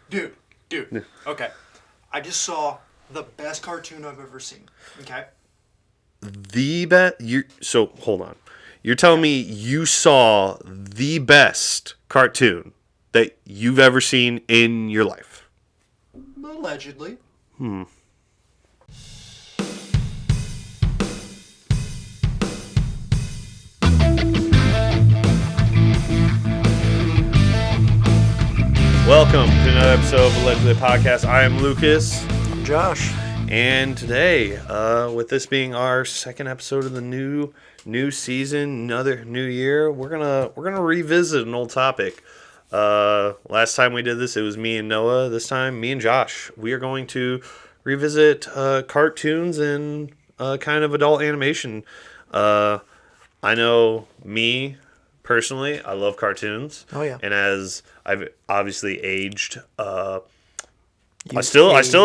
Dude. Okay. I just saw the best cartoon I've ever seen. Okay. So hold on. You're telling me you saw the best cartoon that you've ever seen in your life? Allegedly. Welcome to another episode of Allegedly Podcast. I am Lucas, I'm Josh. and today, with this being our second episode of the new season, another new year, we're gonna revisit an old topic. Last time we did this, it was me and Noah. This time, me and Josh. We are going to revisit cartoons and kind of adult animation. I know me personally, I love cartoons. Oh, yeah. And as I've obviously aged, I You've still aged.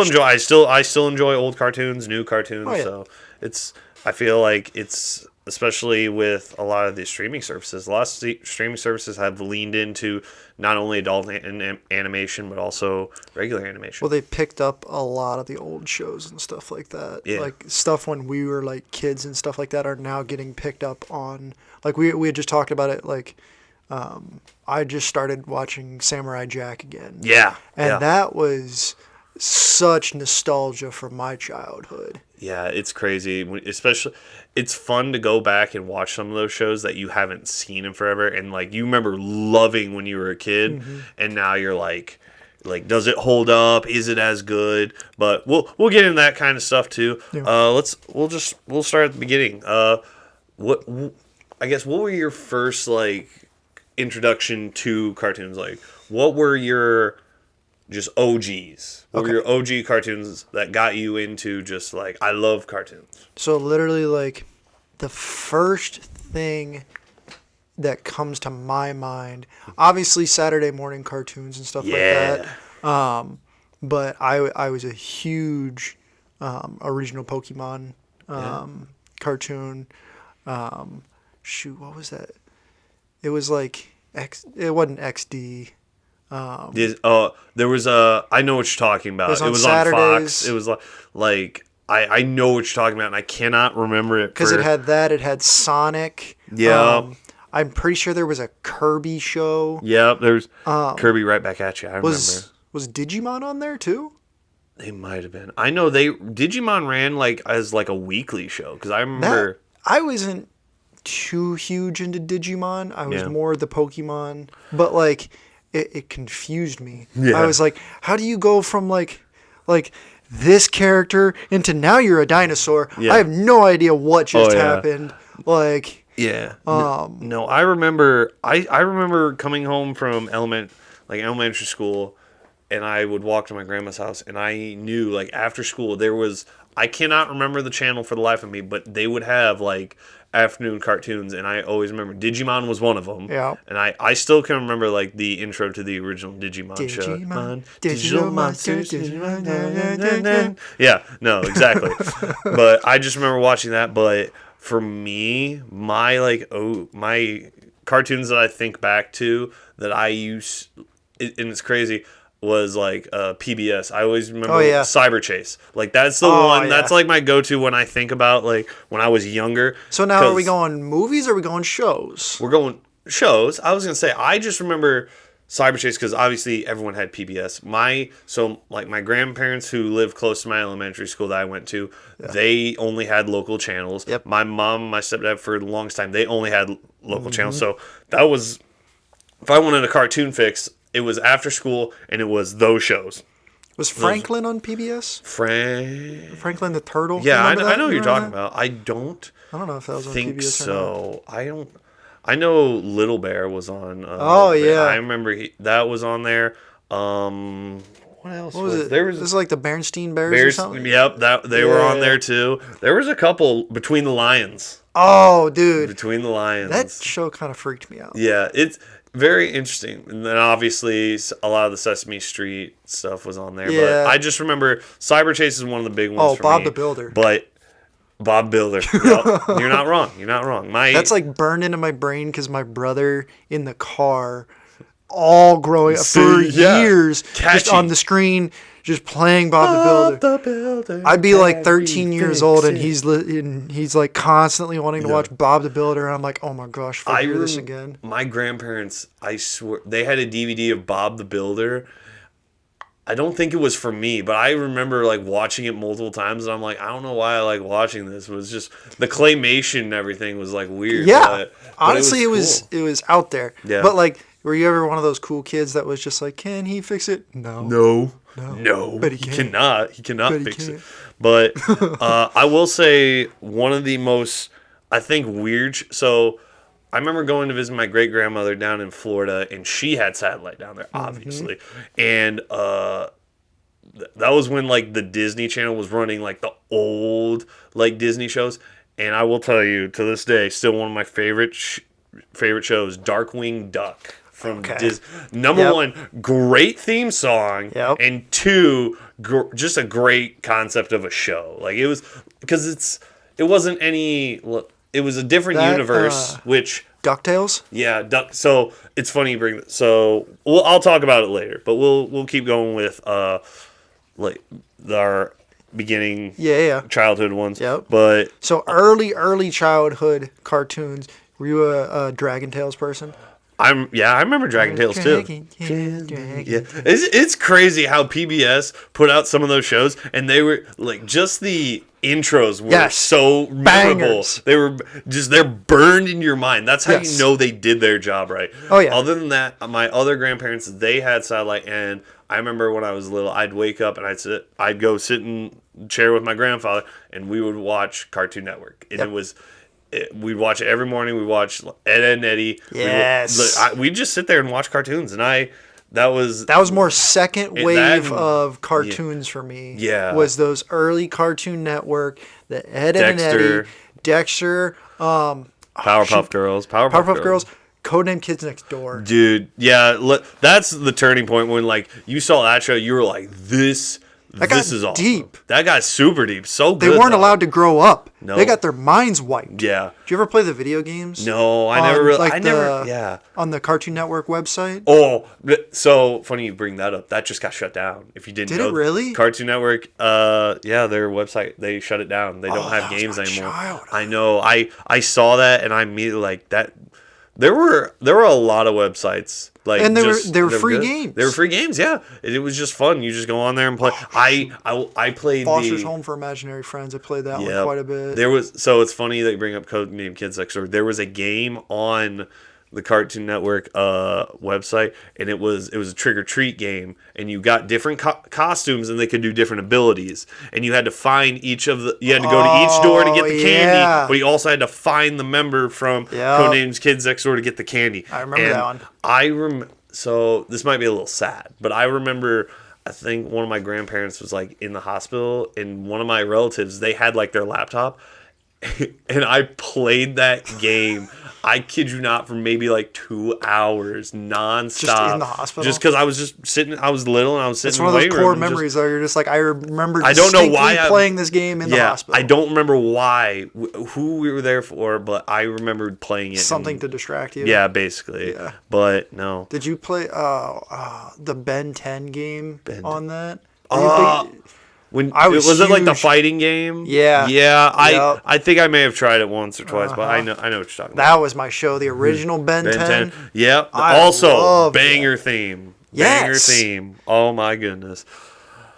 enjoy old cartoons, new cartoons. Oh, yeah. So I feel like it's, especially with a lot of the streaming services, a lot of streaming services have leaned into not only adult animation but also regular animation. Well, they picked up a lot of the old shows and stuff like that. Yeah. Like stuff when we were like kids and stuff like that are now getting picked up on. Like we had just talked about it. Like I just started watching Samurai Jack again. Yeah, And yeah. that was such nostalgia from my childhood. Yeah, it's crazy. Especially, it's fun to go back and watch some of those shows that you haven't seen in forever, and like you remember loving when you were a kid, and now you're like, does it hold up? Is it as good? But we'll get into that kind of stuff too. Yeah. We'll start at the beginning. What were your first like introduction to cartoons? Like, what were your just OGs? What were your OG cartoons that got you into just like, I love cartoons? So literally, like, the first thing that comes to my mind, obviously Saturday morning cartoons and stuff like that. But I was a huge original Pokemon cartoon. What was that? It was like it wasn't XD. There was a. I know what you're talking about. It was on on Saturdays. Fox. It was like I know what you're talking about, and I cannot remember it Because it had that. It had Sonic. Yeah. I'm pretty sure there was a Kirby show. Yeah, there's Kirby right back at you. I remember. Was Digimon on there too? They might have been. I know Digimon ran like as like a weekly show because I remember. I wasn't too huge into Digimon. I was Yeah. more the Pokemon. But like it confused me. Yeah. I was like, how do you go from like this character into now you're a dinosaur? Yeah. I have no idea what just yeah. happened. Like Yeah. No, I remember. I remember coming home from elementary school, and I would walk to my grandma's house, and I knew like after school there was. I cannot remember the channel for the life of me, but they would have like afternoon cartoons, and I always remember Digimon was one of them. Yeah. And I still can remember like the intro to the original Digimon show. Digital monsters, Digimon. Yeah. No. Exactly. But I just remember watching that. But for me, my cartoons that I think back to that I use, and it's crazy, was like PBS. I always remember Cyber Chase. Like that's the one. Yeah. That's like my go-to when I think about like when I was younger. So now are we going movies or are we going shows? We're going shows. I was gonna say I just remember Cyber Chase because obviously everyone had PBS. My grandparents who lived close to my elementary school that I went to, they only had local channels. Yep. My mom, my stepdad for the longest time, they only had local channels. So that was, if I wanted a cartoon fix, it was after school and it was those shows. Was Franklin on PBS? Franklin the Turtle? Yeah, I Remember that? know what you're Remember talking that? about. I don't I don't know if that was on think PBS or not. so. I don't. I know Little Bear was on. Oh, yeah. I remember that was on there. What else What was it? there? This is like the Bernstein Bears or Bears. something? Yep, they were on Yeah. there too. There was a couple Between the Lions. Oh, dude. Between the Lions. That show kind of freaked me out. Yeah, it's very interesting. And then obviously a lot of the Sesame Street stuff was on there. Yeah. But I just remember Cyber Chase is one of the big ones Oh, for Bob me. the Builder. But Bob Builder. Yep. You're not wrong. You're not wrong. That's like burned into my brain because my brother in the car all growing up for Yeah. years, just Catchy. on the screen, just playing Bob the Builder. I'd be like 13 years old, and he's like constantly wanting to watch Bob the Builder. And I'm like, oh my gosh, if I hear this again. My grandparents, I swear, they had a DVD of Bob the Builder. I don't think it was for me, but I remember like watching it multiple times, and I'm like, I don't know why I like watching this. It was just the claymation and everything was like weird. Yeah, but honestly, cool. it was out there. Yeah. But like, were you ever one of those cool kids that was just like, can he fix it? No. No, But he he can. cannot. He cannot But he fix can. it. But I will say one of the most, I think, weird. So I remember going to visit my great grandmother down in Florida, and she had satellite down there, obviously. And that was when like the Disney Channel was running like the old like Disney shows. And I will tell you, to this day, still one of my favorite shows, Darkwing Duck. From Okay. Number Yep. one, great theme song, Yep. and two, just a great concept of a show. Like it was because it wasn't any. It was a different That, universe, which DuckTales? yeah, Duck. So it's funny you bring that. So I'll talk about it later, but we'll keep going with like our beginning Yeah. childhood ones. Yep. But So early childhood cartoons. Were you a Dragon Tales person? I remember Dragon Tales too. Dragon. Yeah, it's crazy how PBS put out some of those shows, and they were like just the intros were Yes. so memorable. Bangers. They were they're burned in your mind. That's how Yes. you know they did their job right. Oh, yeah. Other than that, my other grandparents, they had satellite, and I remember when I was little, I'd wake up and I'd go sit in the chair with my grandfather, and we would watch Cartoon Network, and we'd watch it every morning. We watched Ed, Edd n Eddy. Yes. We'd just sit there and watch cartoons, and that was more second It- wave that- of cartoons for me. Yeah. Was those early Cartoon Network, the Ed, Edd n Dexter. Eddy, Dexter, Powerpuff Girls. Powerpuff Girls, Codename Kids Next Door. Dude, yeah, that's the turning point when like you saw that show, you were like, this got is awesome. deep. That got super deep. So They good. weren't though. allowed to grow up. No. They got their minds wiped. Yeah. Did you ever play the video games? No, I On, never really. like, I never. Yeah. On the Cartoon Network website? Oh, so funny you bring that up. That just got shut down. If you didn't Did know, it really? Cartoon Network, yeah, their website, they shut it down. They don't have that was games my anymore. childhood. I know. I saw that and I immediately like that. There were a lot of websites like, And they were they free good. games. They were free games. Yeah, it was just fun. You just go on there and play. I played Foster's the Home for Imaginary Friends. I played that yeah, one quite a bit. There was so it's funny that you bring up Codename Kids Next Door. There was a game on the Cartoon Network website, and it was a trick or treat game, and you got different costumes, and they could do different abilities, and you had to find you had to go to each door to get the candy, yeah. but you also had to find the member from Codename's Kids Next Door to get the candy. I remember that one. So this might be a little sad, but I remember. I think one of my grandparents was like in the hospital, and one of my relatives, they had like their laptop, and I played that game. I kid you not, for maybe like 2 hours nonstop. Just in the hospital? Just because I was just sitting. I was little and I was sitting. It's in one the of those weight core room and memories though. You're just like, I remember I don't know distinctly why playing this game in the hospital. I don't remember why, who we were there for, but I remembered playing it. Something to distract you. Yeah, basically. Yeah. But no. Did you play the Ben 10 game on that? When I was was it like the huge. fighting game? Yeah. Yeah. Yep. I think I may have tried it once or twice, but I know what you're talking about. That was my show, the original Ben 10. Yep. I Also, loved banger theme. Yes. Banger theme. Oh my goodness.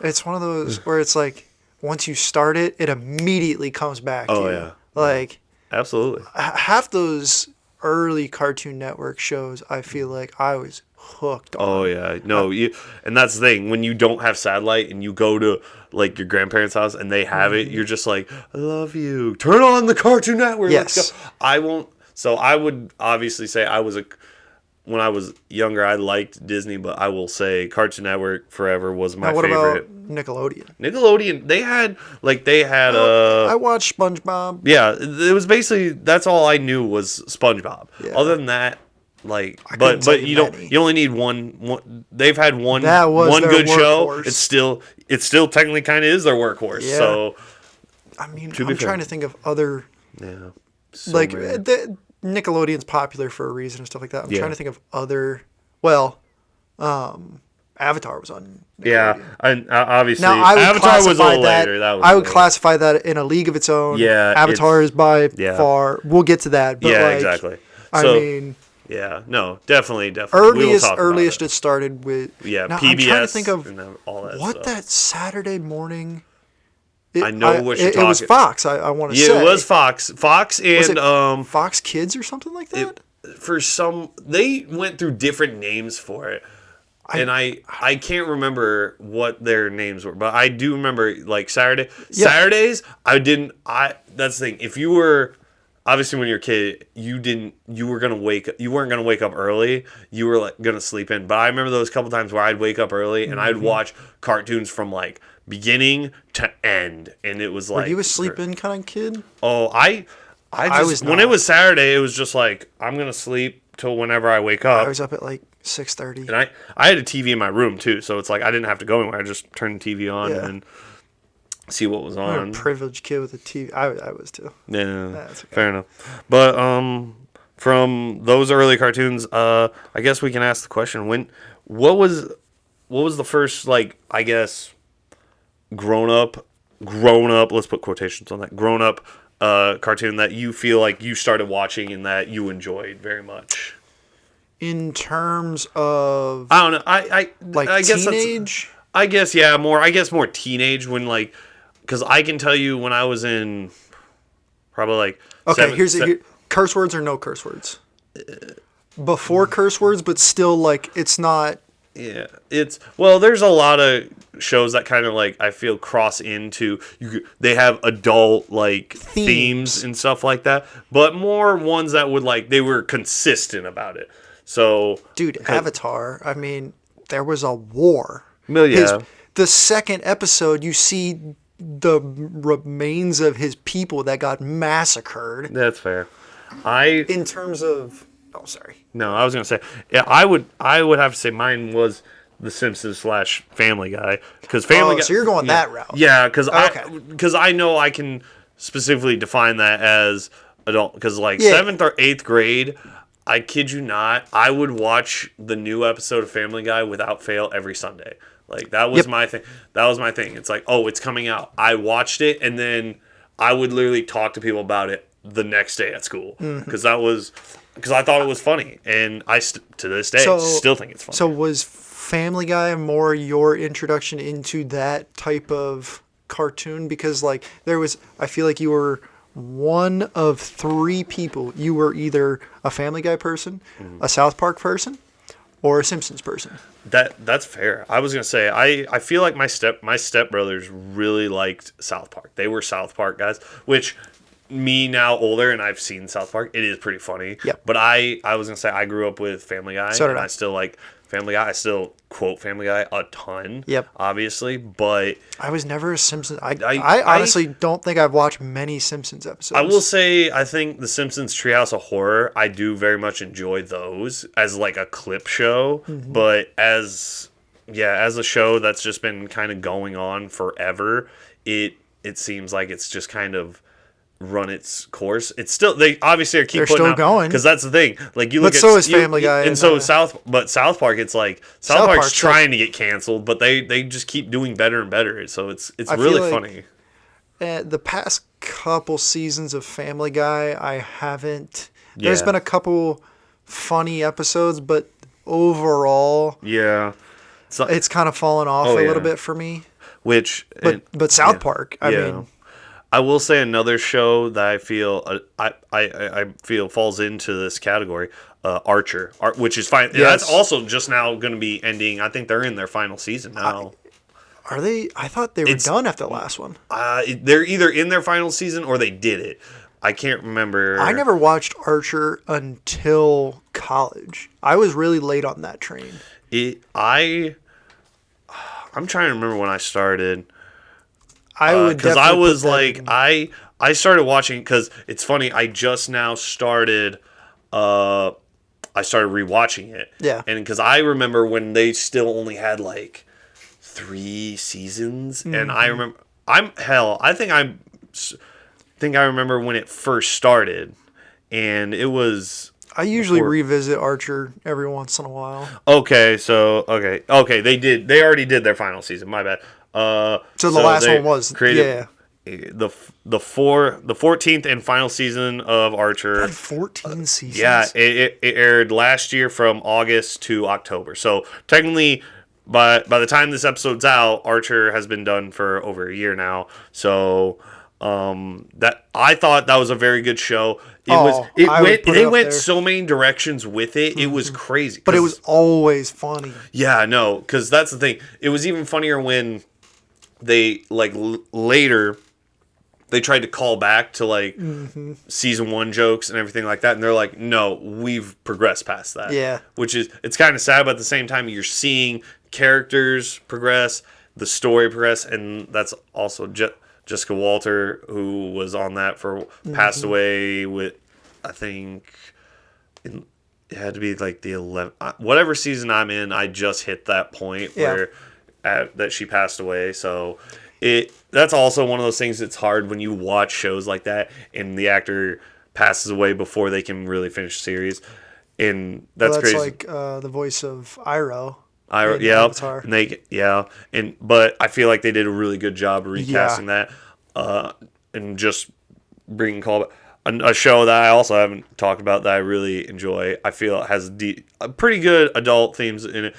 It's one of those where it's like, once you start it, it immediately comes back to Oh, you. yeah. Like, Absolutely. half those early Cartoon Network shows, I feel like I was hooked on. Oh yeah. No, and that's the thing. When you don't have satellite and you go to like your grandparents' house and they have it, you're just like, I love you. Turn on the Cartoon Network. Yes. Let's go. I won't. So I would obviously say when I was younger, I liked Disney, but I will say Cartoon Network forever was my Now, what favorite. about Nickelodeon? Nickelodeon, they had I watched SpongeBob. yeah, it was basically that's all I knew was SpongeBob. Yeah. Other than that, like, couldn't tell but you you don't. many. You only need one. They've had one. That was one their good show. workhorse. It's still technically kind of is their workhorse. Yeah. So I mean, To I'm be fair. trying to think of other, yeah, Nickelodeon's popular for a reason and stuff like that. I'm Yeah. trying to think of other, well, Avatar was on Nickelodeon. Yeah, and obviously Now I would Avatar was a classify little that. later. That was I would later. classify that in a league of its own. Yeah, Avatar it's- is by yeah. far. We'll get to that. But Yeah, like, exactly. I So mean, yeah, no, definitely. We will talk about earliest it. it started with. Yeah, Now, PBS. I'm trying to think of and then all that what stuff. that Saturday morning. I know what you're It was talking- Fox. I want to Yeah, say it was Fox. Fox Was and it Fox Kids or something like that. for some they went through different names for it. And I can't remember what their names were, but I do remember like Saturdays that's the thing. If you were obviously when you're a kid, you weren't gonna wake up early. You were like gonna sleep in. But I remember those couple times where I'd wake up early and I'd watch cartoons from like beginning to end, and it was like Were you a sleep in kind of kid? Oh, I was when not. it was Saturday, it was just like I'm gonna sleep till whenever I wake up. I was up at like 6:30. And I had a TV in my room too, so it's like I didn't have to go anywhere. I just turned the TV on Yeah. and see what was I'm on. a privileged kid with a TV. I was too. Yeah, That's okay. fair enough. But from those early cartoons, I guess we can ask the question: what was the first like I guess grown up? Let's put quotations on that. Grown up cartoon that you feel like you started watching and that you enjoyed very much. In terms of I don't know. I guess teenage. I guess yeah, more teenage when like, because I can tell you when I was in probably like Okay, here, curse words or no curse words. Before curse words, but still like it's not. yeah, there's a lot of shows that kind of like I feel cross into they have adult like themes and stuff like that, but more ones that would like they were consistent about it. So Dude, Avatar. I mean, there was a war. Well, yeah. The second episode, you see the remains of his people that got massacred. That's fair. In terms of, oh, sorry. No, I was gonna say, yeah, I would have to say mine was The Simpsons / Family Guy because Family Guy. So you're going yeah, that route. Yeah, because Okay. I know I can specifically define that as adult because like Yeah. 7th or 8th grade. I kid you not, I would watch the new episode of Family Guy without fail every Sunday. Like that was my thing. That was my thing. It's like, oh, it's coming out. I watched it, and then I would literally talk to people about it the next day at school because I thought it was funny, and to this day still think it's funny. So was Family Guy more your introduction into that type of cartoon? Because like I feel like you were one of 3 people. You were either a Family Guy person, a South Park person, or a Simpsons person. That's fair. I was gonna say I feel like my stepbrothers really liked South Park. They were South Park guys, which me now older and I've seen South Park. It is pretty funny. Yep. But I was gonna say I grew up with Family Guy. So did and I. I still like Family Guy. I still quote Family Guy a ton. Yep. Obviously, but I was never a Simpsons. I I- honestly don't think I've watched many Simpsons episodes. I will say I think the Simpsons Treehouse of Horror, I do very much enjoy those as like a clip show, but as a show that's just been kind of going on forever, it seems like it's just kind of run its course. It's still they obviously are They're putting still out, going. because that's the thing. Like you look But at so is Family Guy and and, so South Park. It's like South Park's Park's trying to get canceled, but they just keep doing better and better. So it's I feel really like- funny. The past couple seasons of Family Guy, I haven't. There's Yeah. been a couple funny episodes, but overall, Yeah. So, it's kind of fallen off Oh, a yeah. little bit for me. but South Park, I mean, I will say another show that I feel I feel falls into this category, Archer, which is fine. Yes. That's also just now going to be ending. I think they're in their final season now. are they? I thought they were done after the last one. They're either in their final season or they did it. I can't remember. I never watched Archer until college. I was really late on that train. I'm trying to remember when I started. I would Because I definitely was put that like in. I started watching because it's funny. I just now started. I started rewatching it. Yeah. And because I remember when they still only had like 3 seasons, and I remember I think I remember when it first started, and it was I usually before- revisit Archer every once in a while. Okay, so okay, they already did their final season. My bad. So the last they one was created the 14th and final season of Archer. 14 seasons. Yeah, it aired last year from August to October. So technically, by the time this episode's out, Archer has been done for over a year now. So that I thought that was a very good show. They went so many directions with it. It was crazy. But it was always funny. Yeah, no, because that's the thing. It was even funnier when they later they tried to call back to season 1 jokes and everything like that, and they're like, no, we've progressed past that. Yeah. Which is, it's kind of sad, but at the same time you're seeing characters progress, the story progress, and that's also Jessica Walter, who was on that for passed away with, I think it had to be like the 11th, whatever season I'm in. I just hit that point where that she passed away. So that's also one of those things that's hard when you watch shows like that and the actor passes away before they can really finish the series. And that's crazy. Like the voice of Iroh. Avatar. But I feel like they did a really good job of recasting that, and just bringing callback. A show that I also haven't talked about that I really enjoy. I feel it has pretty good adult themes in it.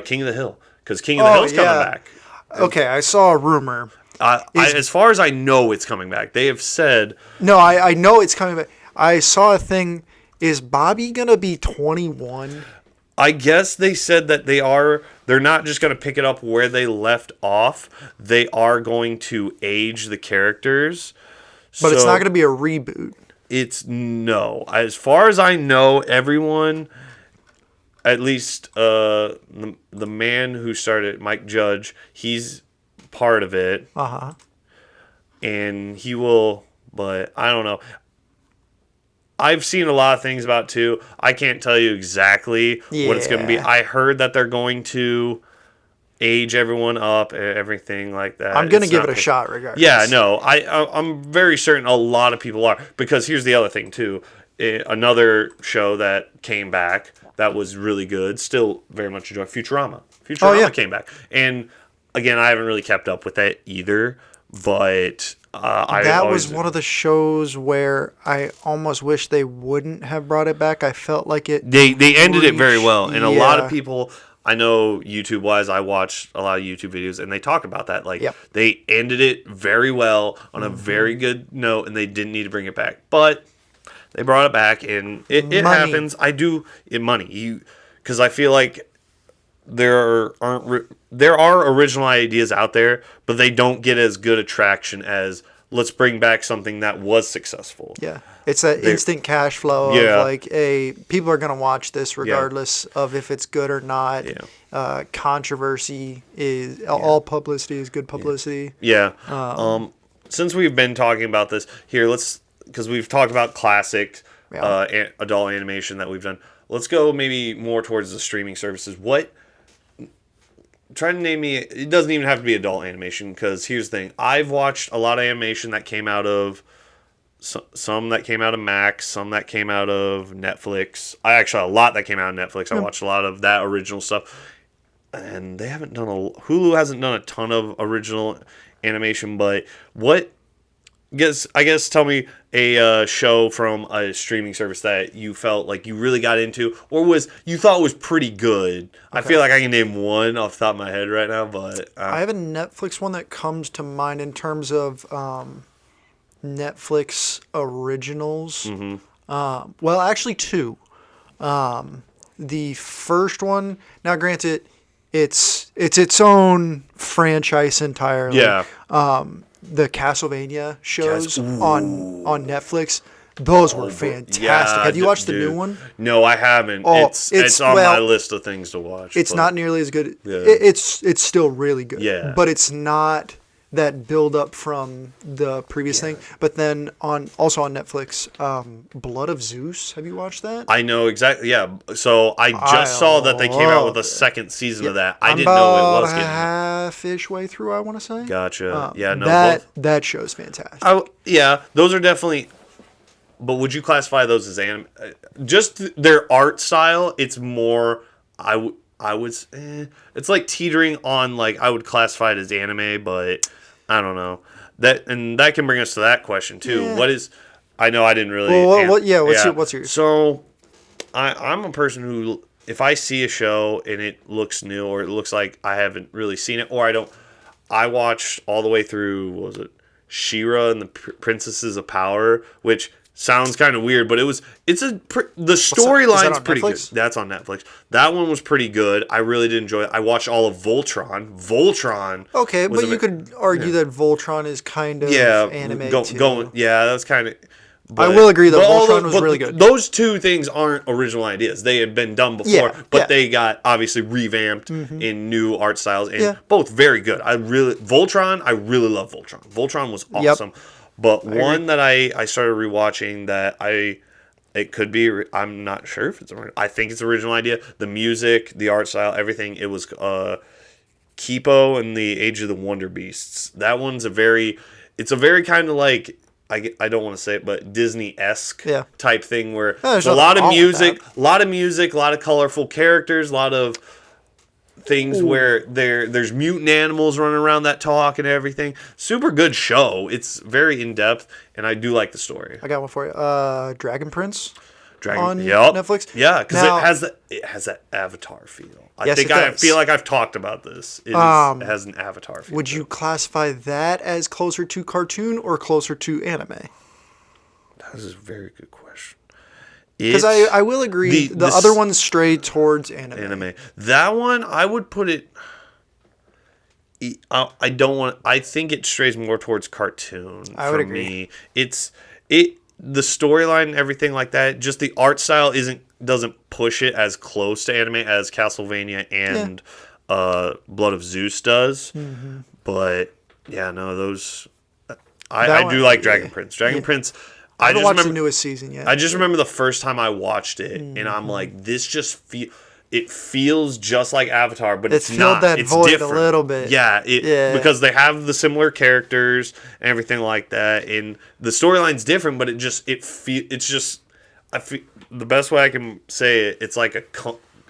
King of the Hill, because King of the Hill's coming back. Okay, I saw a rumor. As far as I know, it's coming back. They have said. No, I know it's coming back. I saw a thing. Is Bobby gonna be 21? I guess they said that they're not just going to pick it up where they left off. They are going to age the characters. But it's not going to be a reboot. No. As far as I know, everyone, at least the man who started, Mike Judge, he's part of it. Uh-huh. And he will, but I don't know. I've seen a lot of things about it too. I can't tell you exactly what it's going to be. I heard that they're going to age everyone up and everything like that. I'm going to give it a shot regardless. Yeah, no. I'm very certain a lot of people are. Because here's the other thing too. Another show that came back that was really good, still very much enjoy, Futurama. Futurama came back. And again, I haven't really kept up with that either. But that was one of the shows where I almost wish they wouldn't have brought it back. I felt like it. They ended it very well, and a lot of people I know YouTube wise, I watch a lot of YouTube videos, and they talk about that. Like they ended it very well on a very good note, and they didn't need to bring it back, but they brought it back, and it happens. Because I feel like there are original ideas out there, but they don't get as good a traction as let's bring back something that was successful. Yeah. It's that instant cash flow of like, hey, people are going to watch this regardless of if it's good or not. Yeah. Controversy is all publicity is good publicity. Yeah. Since we've been talking about this here, because we've talked about classic adult animation that we've done. Let's go maybe more towards the streaming services. Try to name me. It doesn't even have to be adult animation, because here's the thing. I've watched a lot of animation that came out of some that came out of Max, some that came out of Netflix. A lot that came out of Netflix. I watched a lot of that original stuff, and they haven't done Hulu hasn't done a ton of original animation. But I guess tell me a show from a streaming service that you felt like you really got into, or you thought was pretty good. Okay. I feel like I can name one off the top of my head right now, but I have a Netflix one that comes to mind in terms of Netflix originals. Mm-hmm. Well, actually two. The first one, now granted, it's its own franchise entirely. Yeah. The Castlevania shows on Netflix, those were fantastic. Yeah, have you watched the new one? No, I haven't. It's on my list of things to watch. It's not nearly as good. Yeah. It's still really good. Yeah. But it's not that build up from the previous thing. But then also on Netflix, Blood of Zeus. Have you watched that? I know exactly. Yeah. So I just saw that they came out with a second season of that. I didn't know it was getting half-ish way through, I want to say. Gotcha. That show's fantastic. Yeah, those are definitely. But would you classify those as anime? Just their art style, it's more. I would. It's like teetering on like I would classify it as anime, but I don't know that can bring us to that question too. Yeah. What is? I know I didn't really. Well, what's yours? So, I'm a person who, if I see a show and it looks new or it looks like I haven't really seen it, or I don't, I watched all the way through. What was it? She-Ra and the Princesses of Power, which sounds kind of weird, but the storyline's pretty good. That's on Netflix. That one was pretty good. I really did enjoy it. I watched all of Voltron. Okay, but you could argue that Voltron is kind of anime too. That was kind of. I will agree though. Voltron was really good. Those two things aren't original ideas. They had been done before, but they got obviously revamped in new art styles, and both very good. I really love Voltron. Voltron was awesome. Yep. But one that I started rewatching that it could be, I'm not sure if it's I think it's original idea. The music, the art style, everything. It was Kipo and the Age of the Wonder Beasts. That one's a very kind of like. I don't want to say it, but Disney-esque type thing where there's a lot of music, a lot of colorful characters, a lot of things where there's mutant animals running around that talk and everything. Super good show. It's very in-depth, and I do like the story. I got one for you. Dragon Prince on Netflix. Yeah, because it has that Avatar feel. I feel like I've talked about this. It has an Avatar feel. Would you classify that as closer to cartoon or closer to anime? That is a very good question. Because I will agree, the other one's strayed towards anime. That one, I would put it. I think it strays more towards cartoon. I would agree. The storyline and everything like that, just the art style doesn't push it as close to anime as Castlevania and Blood of Zeus does. Mm-hmm. But those I do like Dragon Prince. Prince. I haven't watched the newest season yet. I just remember the first time I watched it, and I'm like, this just it feels just like Avatar, but it's not. That it's void different. A little bit. Yeah, because they have the similar characters and everything like that, and the storyline's different, but I feel the best way I can say it. It's like a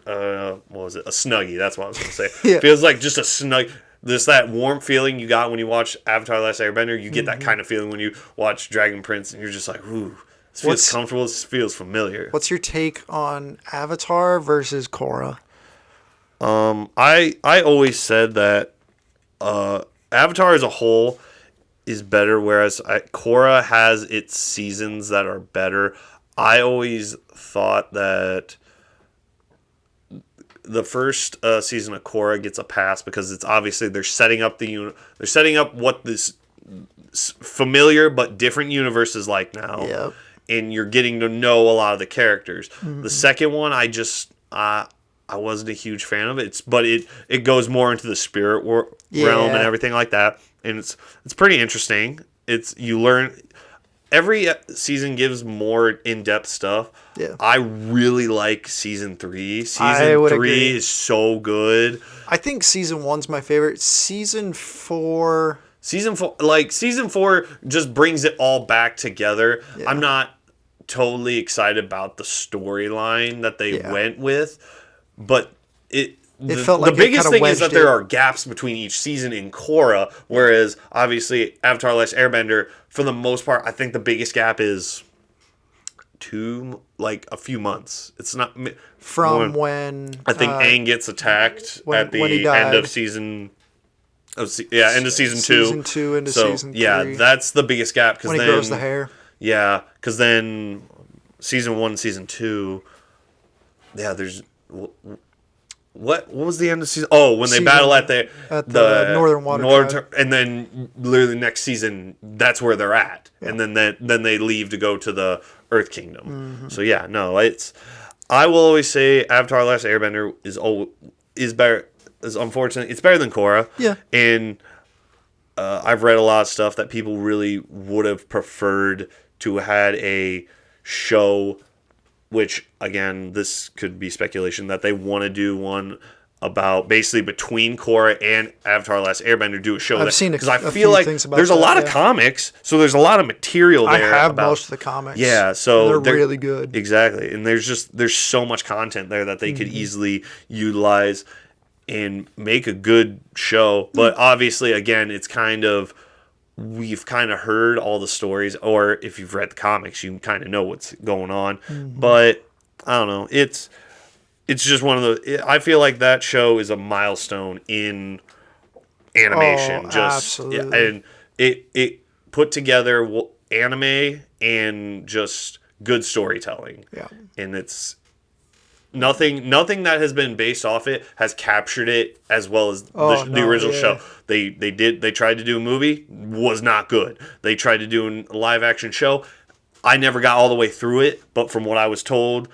Snuggie. That's what I was going to say. It feels like just a Snuggie. There's that warm feeling you got when you watch Avatar: Last Airbender. You get that kind of feeling when you watch Dragon Prince, and you're just like, ooh. This feels comfortable. This feels familiar. What's your take on Avatar versus Korra? I always said that Avatar as a whole is better, whereas Korra has its seasons that are better. I always thought that the first season of Korra gets a pass because it's obviously they're setting up what this familiar but different universe is like now. Yep. And you're getting to know a lot of the characters. Mm-hmm. The second one, I wasn't a huge fan of it. But it goes more into the spirit realm and everything like that, and it's pretty interesting. You learn every season gives more in-depth stuff. Yeah, I really like season 3. Season 3 is so good. I think season 1's my favorite. Season 4 just brings it all back together. Yeah. I'm not totally excited about the storyline that they went with, but it felt like the biggest thing is that there are gaps between each season in Korra, whereas obviously Avatar: Last Airbender, for the most part, I think the biggest gap is a few months. It's not when I think Aang gets attacked at the end of season. End of season 2. Season 2 into season 3. Yeah, that's the biggest gap. When he grows the hair. Yeah, because then season 1 and season 2, there's... What was the end of season? Oh, when they battle at the Northern Water and then literally next season, that's where they're at. Yeah. And then they leave to go to the Earth Kingdom. Mm-hmm. So I will always say Avatar: Last Airbender is better. Is unfortunate. It's better than Korra. Yeah. And I've read a lot of stuff that people really would have preferred to have had a show, which, again, this could be speculation, that they want to do one about basically between Korra and Avatar: Last Airbender do a show. I've seen because I a feel few like things about there's a that, lot of yeah. comics, so there's a lot of material I there. have about, most of the comics. Yeah, so they're really good. Exactly, and there's so much content there that they could easily utilize and make a good show. But obviously, again, it's kind of we've kind of heard all the stories, or if you've read the comics, you kind of know what's going on. But I don't know. It's just one of the. I feel like that show is a milestone in animation. Oh, just absolutely. and it put together anime and just good storytelling. Yeah. And it's nothing that has been based off it has captured it as well as the original show. They tried to do a movie, was not good. They tried to do a live action show. I never got all the way through it, but from what I was told,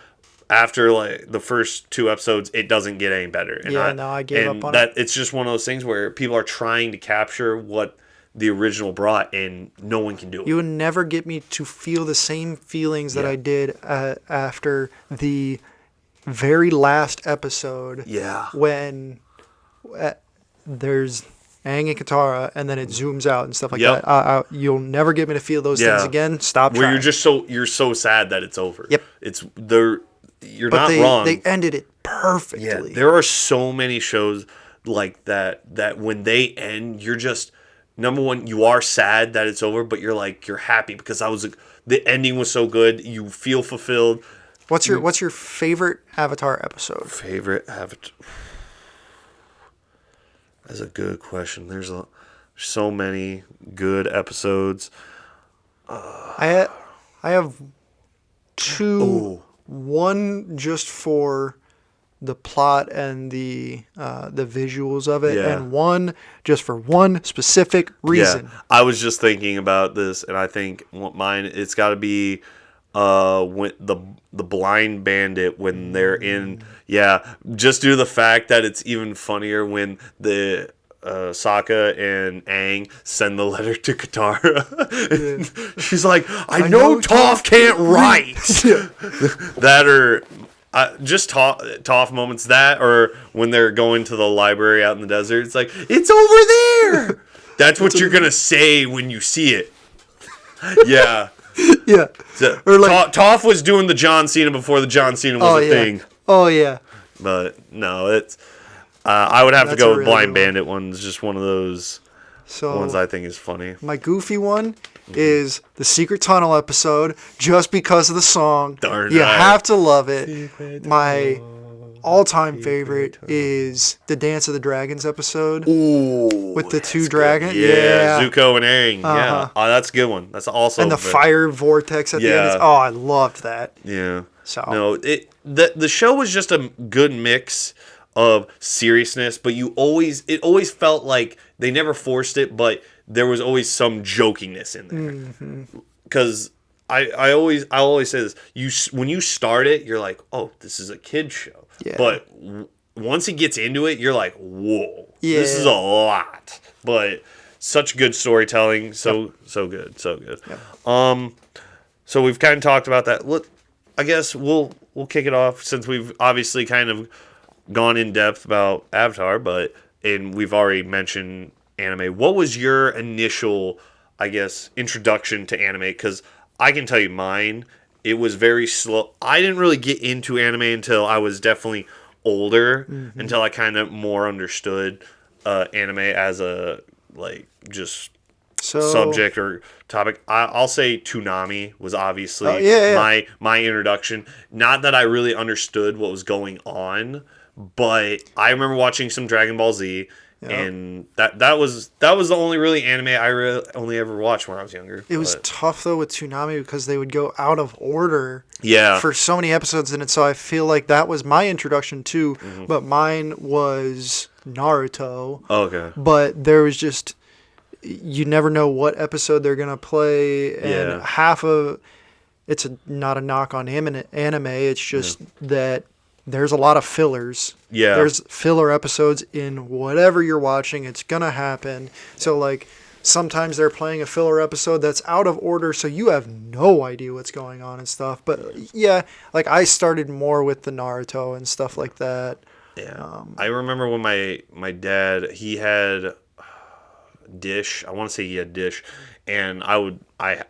after like the first 2 episodes, it doesn't get any better. And I gave up on it. It's just one of those things where people are trying to capture what the original brought, and no one can do it. You would never get me to feel the same feelings that I did after the very last episode. Yeah. When there's Aang and Katara, and then it zooms out and stuff like Yep. that. You'll never get me to feel those things again. Stop Where trying. you're so sad that it's over. Yep. You're but not wrong. they ended it perfectly. Yeah, there are so many shows like that when they end, you're just number one, you are sad that it's over, but you're happy because the ending was so good. You feel fulfilled. What's your favorite Avatar episode? Favorite Avatar? That's a good question. There's so many good episodes. I have 2. Ooh. One just for the plot and the visuals of it, Yeah. and one just for one specific reason. Yeah, I was just thinking about this, and I think mine. It's got to be when the blind bandit when they're in. Yeah, just due to the fact that it's even funnier when the Sokka and Aang send the letter to Katara. She's like, I know Toph can't write. That or just Toph moments, that or when they're going to the library out in the desert. It's like, it's over there. That's what you're going to say when you see it. Yeah. Yeah. So, Or like- Toph was doing the John Cena before the John Cena was a thing. Oh yeah. But no, it's. I would have That's to go a with really Blind good one. Bandit one. It's just one of those So ones I think is funny. my goofy one is the Secret Tunnel episode, just because of the song. Darn you right. have to love it. My all-time favorite is the Dance of the Dragons episode. Ooh, With the that's 2 good. dragons? Yeah, Yeah. Zuko and Aang. Yeah, Uh-huh. oh, that's a good one. That's also And the fire vortex at the end. Yeah. Oh, I loved that. Yeah. So No, the show was just a good mix of seriousness, but it always felt like they never forced it, but there was always some jokiness in there. Because I always say this: when you start it, you're like, oh, this is a kid's show. Yeah. But once it gets into it, you're like, whoa, Yeah. this is a lot. But such good storytelling, so good. So we've kind of talked about that. Look, I guess we'll kick it off since we've obviously kind of gone in depth about Avatar, and we've already mentioned anime. What was your initial, I guess, introduction to anime? Because I can tell you mine. It was very slow. I didn't really get into anime until I was definitely older, until I kind of more understood anime as a just subject or topic. I'll say Toonami was obviously my introduction. Not that I really understood what was going on, but I remember watching some Dragon Ball Z, and that was the only really anime I only ever watched when I was younger. it was tough though with Toonami because they would go out of order. Yeah. For so many episodes in it, so I feel like that was my introduction too. But mine was Naruto. Okay. But there was just, you never know what episode they're gonna play, and half of it's not a knock on anime. It's just that there's a lot of fillers. Yeah. There's filler episodes in whatever you're watching. It's gonna happen. So like sometimes they're playing a filler episode that's out of order, so you have no idea what's going on and stuff. But yeah, like I started more with the Naruto and stuff like that. Yeah. I remember when my dad, he had Dish. I want to say he had Dish, and I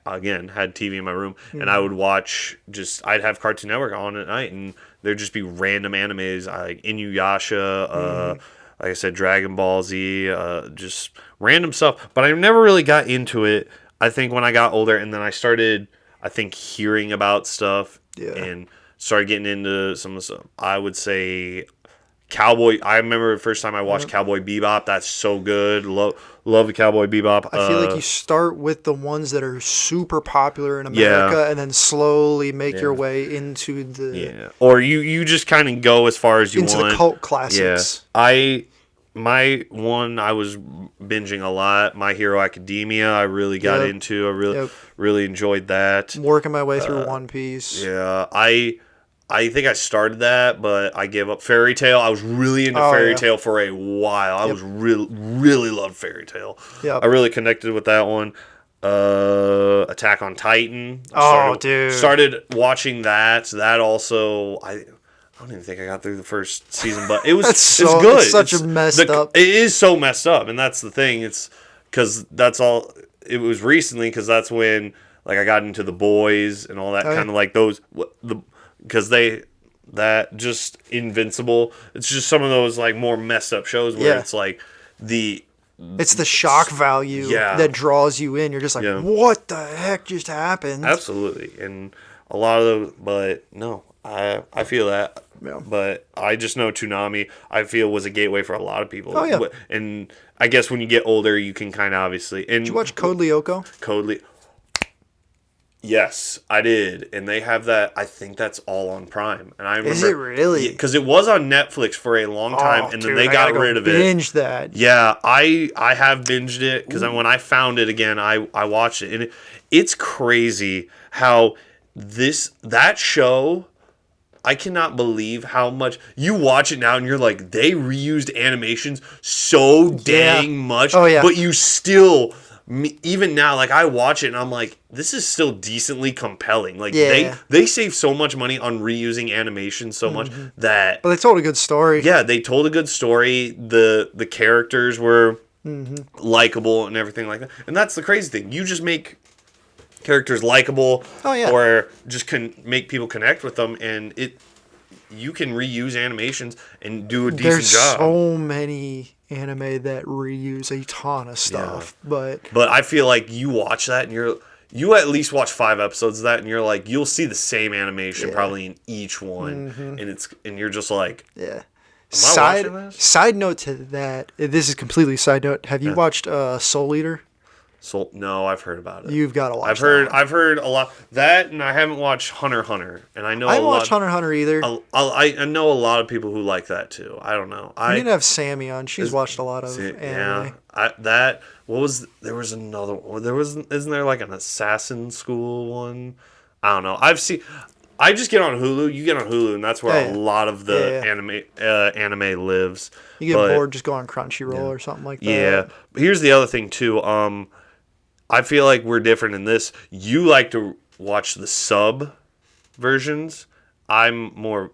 again had TV in my room, and I would watch I'd have Cartoon Network on at night, and there'd just be random animes like Inuyasha, like I said, Dragon Ball Z, just random stuff. But I never really got into it. I think when I got older, and then I started, I think, hearing about stuff, and started getting into some of the stuff. I would say Cowboy. I remember the first time I watched Cowboy Bebop. That's so good. Love the Cowboy Bebop. I feel like you start with the ones that are super popular in America, and then slowly make your way into the or you just kind of go as far as you into want. the cult classics. My one I was binging a lot. My Hero Academia. I really got into. I really enjoyed that. I'm working my way through One Piece. Yeah, I think I started that, but I gave up. Fairy Tail. I was really into Fairy Tail for a while. I was really loved Fairy Tail. I really connected with that one. Attack on Titan. Started watching that. That also, I don't even think I got through the first season, but it was it's good. It's such a messed up. It is so messed up, and that's the thing. It's because that's all. It was recently because that's when like I got into The Boys and all that kind of like those because that just Invincible. It's just some of those like more messed up shows where it's like it's the shock value that draws you in. You're just like, what the heck just happened? Absolutely, and a lot of those, but no, I feel that. Yeah. But I just know Toonami, I feel, was a gateway for a lot of people. Oh, yeah. And I guess when you get older, you can kind of obviously. And did you watch Code Lyoko? Yes, I did. And they have that, I think that's all on Prime. And I remember, is it really? Because it was on Netflix for a long time, and then they got rid of it. Binge that. Yeah, I have binged it, because when I found it again, I watched it. And it's crazy how that show... I cannot believe how much you watch it now and you're like, they reused animations so dang much. Oh, yeah. But you still, even now, like I watch it and I'm like, this is still decently compelling. Like they save so much money on reusing animation so much that. But they told a good story. Yeah, they told a good story. The characters were likable and everything like that. And that's the crazy thing. You just make characters likable or just can make people connect with them, and you can reuse animations and do a decent There's job. So many anime that reuse a ton of stuff, but I feel like you watch that and you at least watch 5 episodes of that and you're like, you'll see the same animation probably in each one, and you're just like, Side note to that, this is completely side note, have you watched Soul Eater? No, I've heard about it. You've got to watch I've heard a lot that, and I haven't watched Hunter x Hunter, and I know I haven't watched Hunter x Hunter either. I know a lot of people who like that too. I don't know. I need to have Sammy on. She's watched a lot of anime. There was another one. Isn't there like an Assassin School one? I don't know. I just get on Hulu. You get on Hulu, and that's where a lot of the anime lives. You get bored, just go on Crunchyroll or something like that. Yeah. But here's the other thing too. I feel like we're different in this. You like to watch the sub versions. I'm more.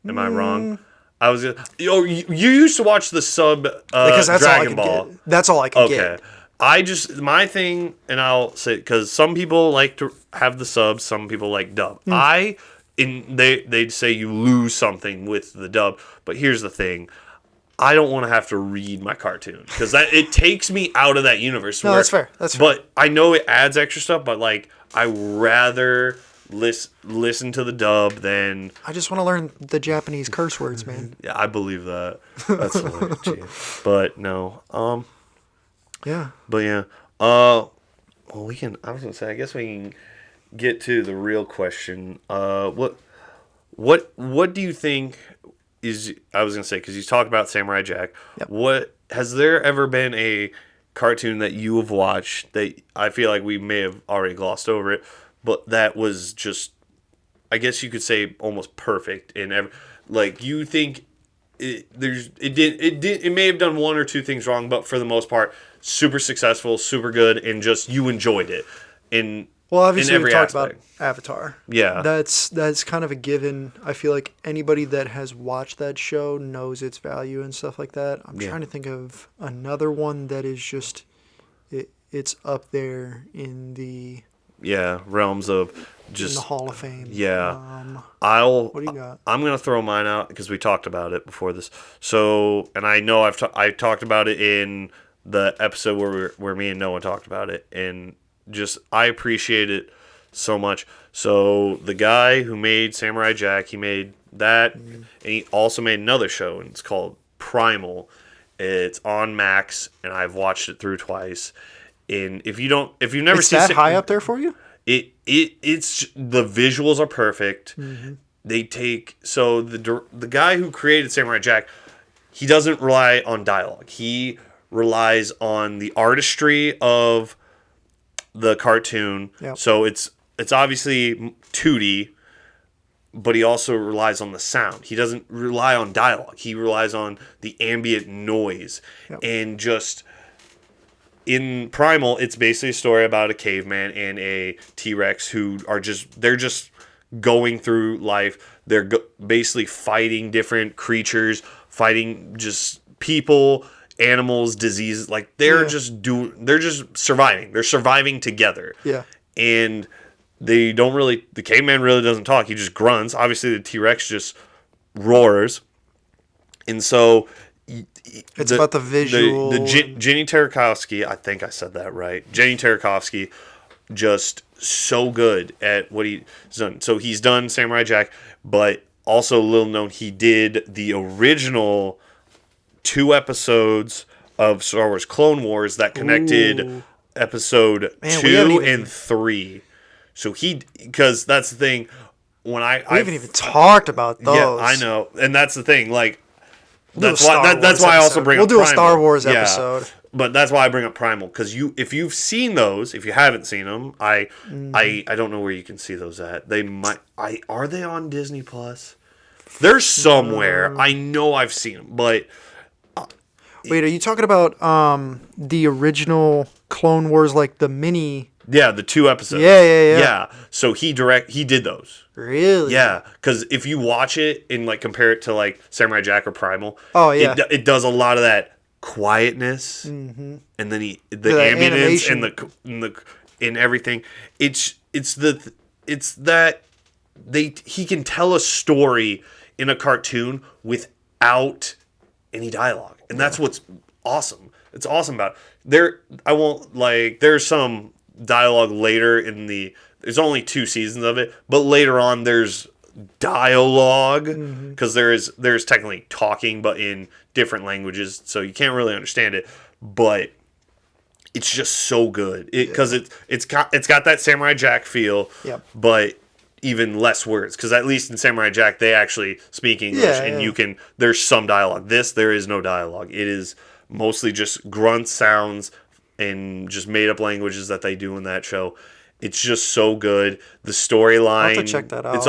Am I wrong? I was. You used to watch the sub because that's Dragon Ball. That's all I can get. My thing, and I'll say, because some people like to have the subs, some people like dub. They'd say you lose something with the dub, but here's the thing. I don't want to have to read my cartoon because it takes me out of that universe. No, that's fair. But I know it adds extra stuff, but like I rather listen to the dub than. I just want to learn the Japanese curse words, man. Yeah, I believe that. That's hilarious. But no, yeah. But yeah, well, we can. I was gonna say, I guess we can get to the real question. What do you think? I was gonna say, because you talked about Samurai Jack. Yep. What has there ever been a cartoon that you have watched that I feel like we may have already glossed over it, but that was just, I guess you could say, almost perfect in like you think it may have done 1 or 2 things wrong, but for the most part, super successful, super good, and just you enjoyed it. Well, obviously every we talked aspect. about Avatar. Yeah. That's kind of a given. I feel like anybody that has watched that show knows its value and stuff like that. I'm Yeah. trying to think of another one that is just it's up there in the realms of in just the Hall of Fame. yeah. What do you got? I'm gonna throw mine out because we talked about it before this. So, and I know I talked about it in the episode where me and Noah talked about it, and just I appreciate it so much. So the guy who made Samurai Jack, he made that, and he also made another show, and it's called Primal. It's on Max, and I've watched it through twice. And if you've never It's seen that high up there for you? it's the visuals are perfect. They take so the guy who created Samurai Jack, he doesn't rely on dialogue. He relies on the artistry of the cartoon. Yep. So it's obviously 2D, but he also relies on the sound. He doesn't rely on dialogue. He relies on the ambient noise and just. In Primal, it's basically a story about a caveman and a T-Rex who are they're just going through life. They're basically fighting different creatures, fighting just people, animals, diseases. Like they're just surviving. They're surviving together. Yeah. And the caveman really doesn't talk. He just grunts. Obviously the T-Rex just roars. And so It's about the visual. Jenny Tartakovsky, I think I said that right. Jenny Tartakovsky, just so good at what he's done. So he's done Samurai Jack, but also little known, he did the original 2 episodes of Star Wars Clone Wars that connected episode 2 and 3. So because that's the thing, when we haven't even talked about those. Yeah, I know, and that's the thing, like. That's why I also bring up Primal. We'll do a Star Wars Yeah. episode. But that's why I bring up Primal, because if you've seen those, if you haven't seen them, I don't know where you can see those at. Are they on Disney Plus? They're somewhere. I know I've seen them, but wait, are you talking about the original Clone Wars, like the mini? yeah, the 2 episodes. Yeah. So he did those. Really? Yeah, because if you watch it and like compare it to like Samurai Jack or Primal, oh yeah, it does a lot of that quietness, and then the ambience and everything. It's that he can tell a story in a cartoon without any dialogue, and that's what's awesome. It's awesome about it. There's some dialogue later in there's only 2 seasons of it, but later on there's dialogue because there's technically talking, but in different languages, so you can't really understand it. But it's just so good because it's got that Samurai Jack feel, but even less words. Because at least in Samurai Jack they actually speak English, and there's some dialogue. There is no dialogue. It is mostly just grunt sounds and just made up languages that they do in that show. It's just so good. The storyline. I'll have to check that out.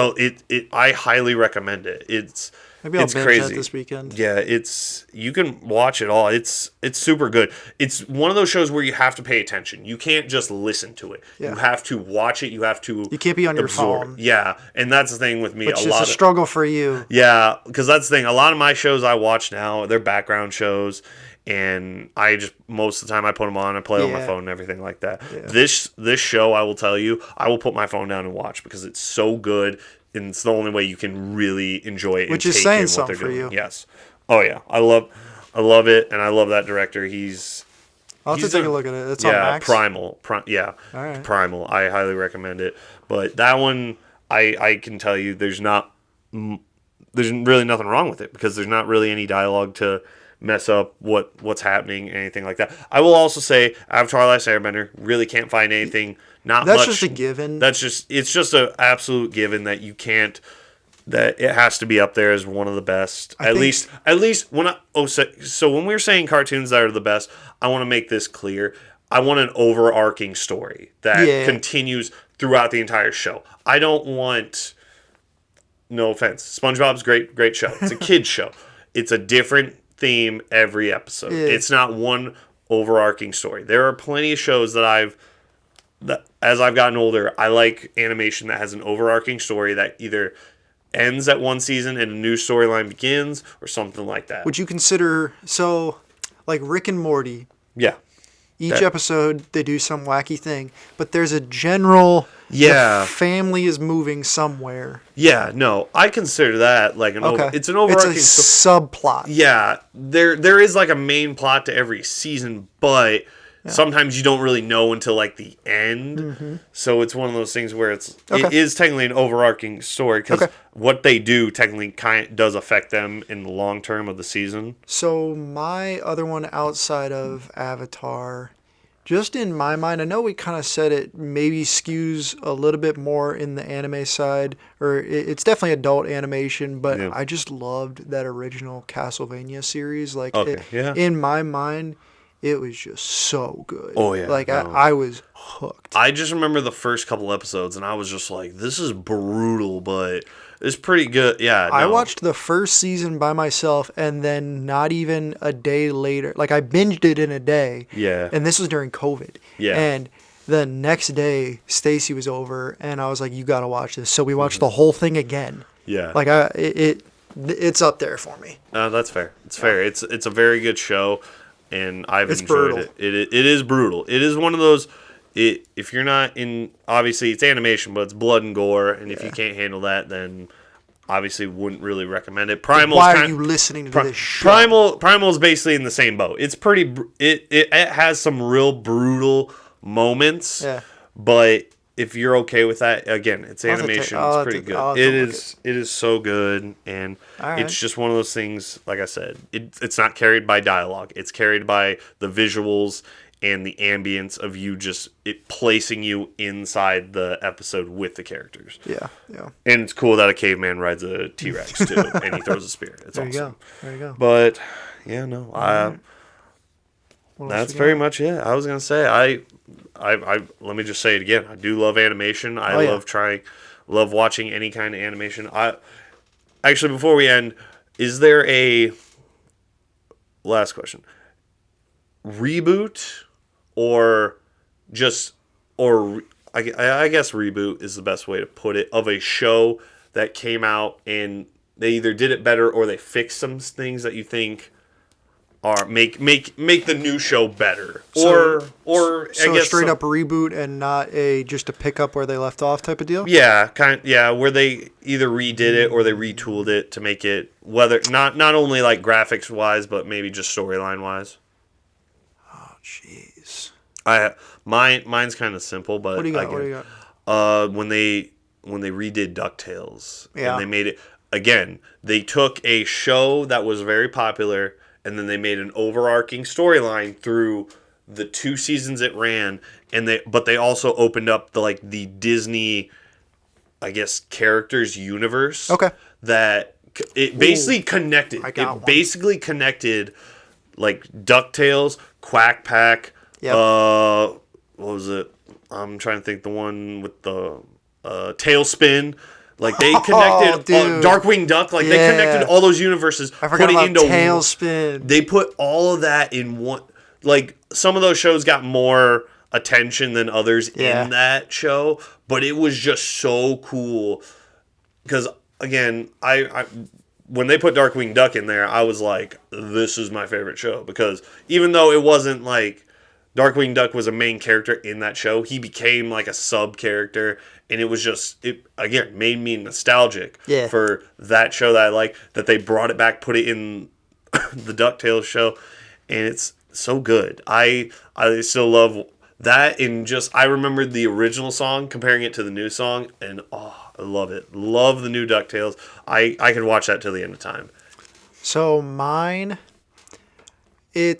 I highly recommend it. Maybe I'll it's binge crazy that this weekend. Yeah, you can watch it all. It's super good. It's one of those shows where you have to pay attention. You can't just listen to it. Yeah. You have to watch it. You have to. You can't be on your phone. Yeah, and that's the thing with me. Which is a struggle for you. Yeah, because that's the thing. A lot of my shows I watch now, they're background shows. And I just most of the time I put them on, I play on my phone and everything like that. Yeah. This show, I will tell you, I will put my phone down and watch because it's so good, and it's the only way you can really enjoy it. Which is saying something for you. Yes. Oh yeah, I love it, and I love that director. I'll have to take a look at it. It's on Max? Primal. All right. Primal. I highly recommend it. But that one, I can tell you, there's really nothing wrong with it because there's not really any dialogue to mess up what's happening, anything like that. I will also say Avatar: Last Airbender, really can't find anything. That's much. Just a given. It's just an absolute given that you can't. That it has to be up there as one of the best. At least when so when we're saying cartoons that are the best, I want to make this clear. I want an overarching story that continues throughout the entire show. I don't want. No offense, SpongeBob's great show. It's a kids show. It's a different theme every episode. It's not one overarching story. There are plenty of shows that I've as I've gotten older, I like animation that has an overarching story that either ends at one season and a new storyline begins, or something like that. Would you consider like Rick and Morty? Yeah. Each episode they do some wacky thing, but there's a general. Yeah. The family is moving somewhere. Yeah, no, I consider that like it's an overarching subplot. Yeah, there is like a main plot to every season, but sometimes you don't really know until like the end. Mm-hmm. So it's one of those things where it is technically an overarching story because what they do technically does affect them in the long term of the season. So my other one outside of Avatar, just in my mind, I know we kind of said it maybe skews a little bit more in the anime side, or it's definitely adult animation, but I just loved that original Castlevania series. Like, in my mind, it was just so good. Oh, yeah. Like, I was hooked. I just remember the first couple episodes, and I was just like, this is brutal, but it's pretty good. Yeah, I watched the first season by myself, and then not even a day later, like I binged it in a day. Yeah. And this was during COVID. Yeah. And the next day, Stacy was over, and I was like, "You got to watch this." So we watched the whole thing again. Yeah. Like it's up there for me. That's fair. It's fair. It's a very good show, and I've enjoyed it. It is brutal. It is one of those. If you're not in, obviously it's animation, but it's blood and gore, and if you can't handle that, then obviously wouldn't really recommend it. Why are you listening to this show? Primal is basically in the same boat. It's pretty. It has some real brutal moments. Yeah. But if you're okay with that, again, it's animation. It's pretty good. It is so good, and it's just one of those things. Like I said, it's not carried by dialogue. It's carried by the visuals and the ambience of you just placing you inside the episode with the characters. Yeah, yeah. And it's cool that a caveman rides a T-Rex too, and he throws a spear. It's there awesome. There you go. But yeah, no, that's very much it. I was gonna say I let me just say it again. I do love animation. I love watching any kind of animation. Actually, before we end, is there a last question? Reboot or I guess reboot is the best way to put it, of a show that came out and they either did it better or they fixed some things that you think are make the new show better, or I guess straight up reboot and not just a pick up where they left off type of deal. Yeah, where they either redid it or they retooled it to make it whether not only like graphics wise, but maybe just storyline wise. Oh jeez. Mine's kind of simple, but what do you got? When they redid DuckTales, yeah, and they made it again, they took a show that was very popular, and then they made an overarching storyline through the 2 seasons it ran, but they also opened up the Disney, I guess, characters universe. Okay. That it basically connected. Basically connected like DuckTales, Quack Pack. Yep. What was it? I'm trying to think. The one with the Tailspin. Like they connected Darkwing Duck. Like they connected all those universes. I forgot about Tailspin. They put all of that in one. Like some of those shows got more attention than others in that show, but it was just so cool. Because again, I when they put Darkwing Duck in there, I was like, this is my favorite show, because even though it wasn't like Darkwing Duck was a main character in that show, he became like a sub character, and it was just, it again made me nostalgic for that show that I like, that they brought it back, put it in the DuckTales show, and it's so good. I still love that, and just I remembered the original song, comparing it to the new song, and I love it. Love the new DuckTales. I could watch that till the end of time. So mine, they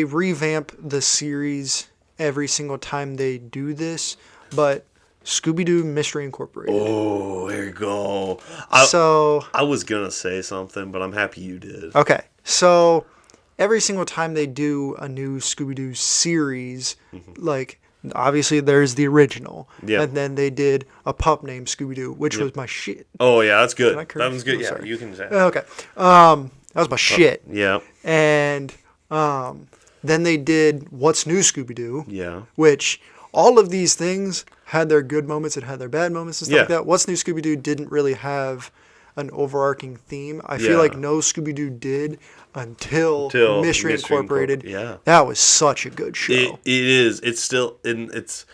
revamp the series every single time they do this, but Scooby-Doo Mystery Incorporated. Oh, there you go. I was going to say something, but I'm happy you did. Okay, so every single time they do a new Scooby-Doo series, like, obviously there's the original, and then they did a pup named Scooby-Doo, which was my shit. Oh, yeah, that's good. That was good. You can say. Okay. That was my shit. Yeah. And Then they did What's New Scooby-Doo, Yeah. which all of these things had their good moments and had their bad moments and stuff like Yeah. that. What's New Scooby-Doo didn't really have an overarching theme. I feel Yeah. like no Scooby-Doo did until Mystery Incorporated. Yeah. That was such a good show. It is. It's still in. It's.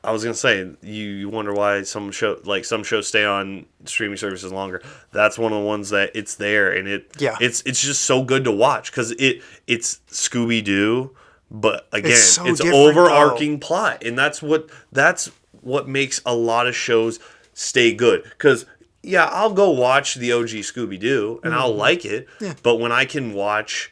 I was gonna say you wonder why some shows stay on streaming services longer. That's one of the ones that it's there and it's just so good to watch because it's Scooby Doo, but again It's so it's different, overarching plot, and that's what makes a lot of shows stay good. Because yeah, I'll go watch the OG Scooby Doo and I'll like it, but when I can watch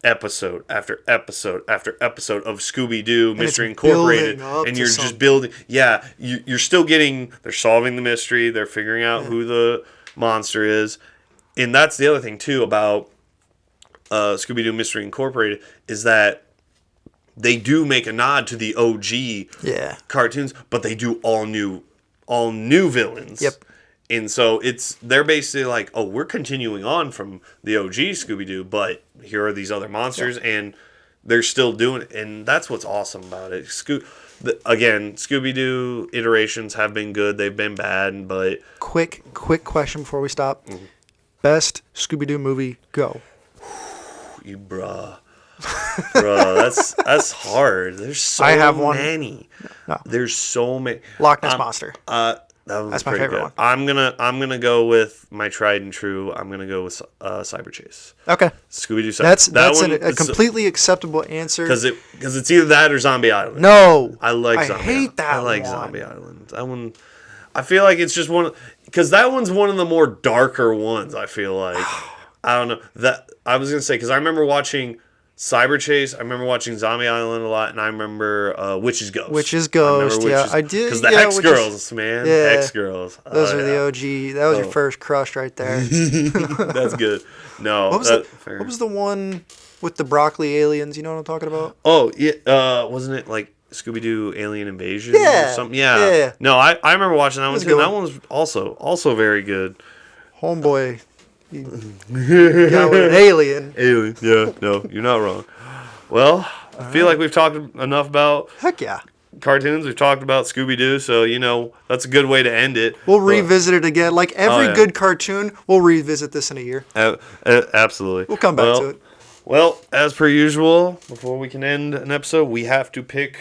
episode after episode after episode of Scooby-Doo Mystery it's Incorporated, building up and to you're something. just building. Yeah, you're still getting. They're solving the mystery. They're figuring out who the monster is, and that's the other thing too about Scooby-Doo Mystery Incorporated is that they do make a nod to the OG Yeah. cartoons, but they do all new villains. Yep. And so they're basically like, oh, we're continuing on from the OG Scooby-Doo, but here are these other monsters, and they're still doing it, and that's what's awesome about it. Again, Scooby-Doo iterations have been good, they've been bad, but Quick question before we stop. Best Scooby-Doo movie, go. bruh, that's hard. There's so I have one. many. No. There's so many. Loch Ness Monster. That's my favorite one. I'm gonna go with my tried and true. I'm gonna go with Cyber Chase. Okay. Scooby-Doo. That's one a completely acceptable answer. because it's either that or Zombie Island. No. I like I Zombie hate Island. that I like one. Zombie Island. That one. I feel like it's just one because that one's one of the more darker ones. I feel like I don't know that I was gonna say because I remember watching Cyber Chase. I remember watching Zombie Island a lot, and I remember Witch's Ghost. Witch's Ghost, yeah. I did. Because the yeah, Hex Girls, man. yeah. Hex Girls. Those are yeah. the OG. That was your first crush right there. That's good. No. What was, fair. what was the one with the broccoli aliens? You know what I'm talking about? Oh, yeah. Wasn't it like Scooby-Doo Alien Invasion Yeah, or something? Yeah. yeah. No, I remember watching that one was a too. good That one was also very good. Homeboy. He got with an alien. Alien. Yeah. No, you're not wrong. Well, I feel like we've talked enough about Heck yeah. cartoons. We've talked about Scooby-Doo, so that's a good way to end it. We'll But- revisit it again. Like every yeah. good cartoon, we'll revisit this in a year. Absolutely. We'll come back to it. Well, as per usual, before we can end an episode, we have to pick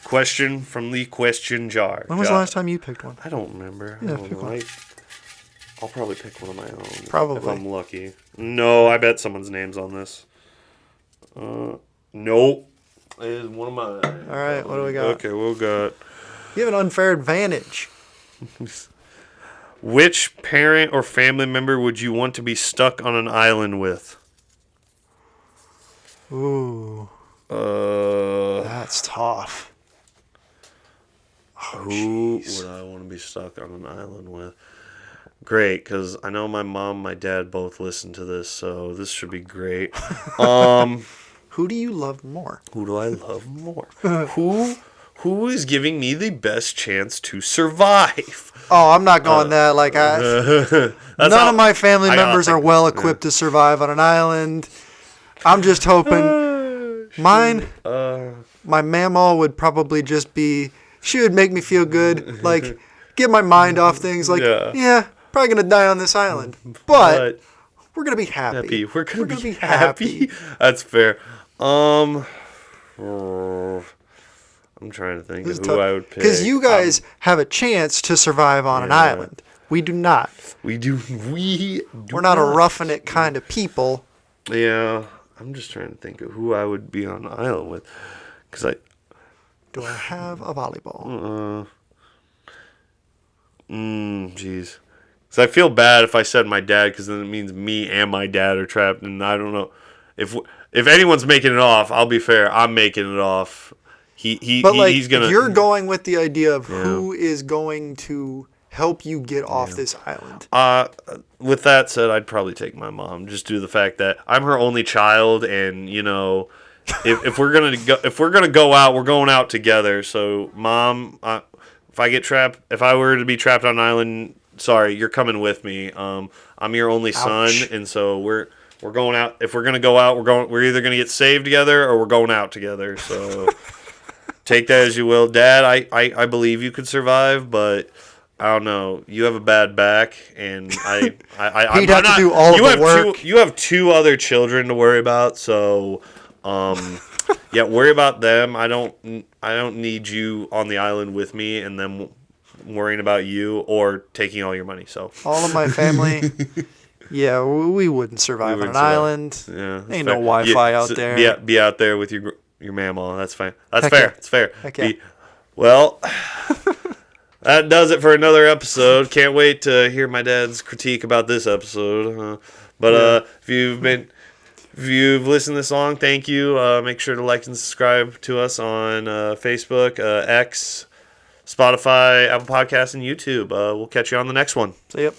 question from the question jar. When was the last time you picked one? I don't remember. Yeah, I don't pick know. one. I'll probably pick one of my own. Probably. If I'm lucky. No, I bet someone's name's on this. Nope. It is one of mine. All right, what do we got? Okay, we'll got... You have an unfair advantage. Which parent or family member would you want to be stuck on an island with? Ooh, Uh... that's tough. Who would I want to be stuck on an island with? Great, because I know my mom and my dad both listen to this, so this should be great. Who do you love more? Who do I love more? Who is giving me the best chance to survive? Oh, I'm not going that. Like, none of my family members are well equipped to survive on an island. I'm just hoping mine. My mamaw would probably just be. She would make me feel good, like get my mind off things. Like, yeah, probably gonna die on this island, but we're gonna be happy. We're gonna be happy. That's fair. I'm trying to think of who I would pick. Because you guys have a chance to survive on an island. We do not. We do. We're not a roughing it kind of people. Yeah, I'm just trying to think of who I would be on an island with. Because Do I have a volleyball? Jeez. Because I feel bad if I said my dad, because then it means me and my dad are trapped, and I don't know if anyone's making it off. I'll be fair, I'm making it off. He's gonna. You're going with the idea of who is going to help you get off this island. With that said, I'd probably take my mom, just due to the fact that I'm her only child, and if we're gonna go out, we're going out together. So, Mom, if I were to be trapped on an island, sorry, you're coming with me. I'm your only son, and so we're we're going out. If we're gonna go out, we're either gonna get saved together or we're going out together. So take that as you will, Dad. I believe you could survive, but I don't know. You have a bad back, and He'd have to do all of the work. You have 2 other children to worry about, so yeah, worry about them. I don't need you on the island with me, and them worrying about you or taking all your money. So all of my family. Yeah, we wouldn't survive on an island. Yeah, ain't no Wi-Fi out there. Be out there with your mamaw. That's fine. That's Heck fair. yeah. It's fair. Heck yeah. Well, that does it for another episode. Can't wait to hear my dad's critique about this episode. But if you've listened this long, thank you. Make sure to like and subscribe to us on Facebook, X, Spotify, Apple Podcasts, and YouTube. We'll catch you on the next one. So, yep.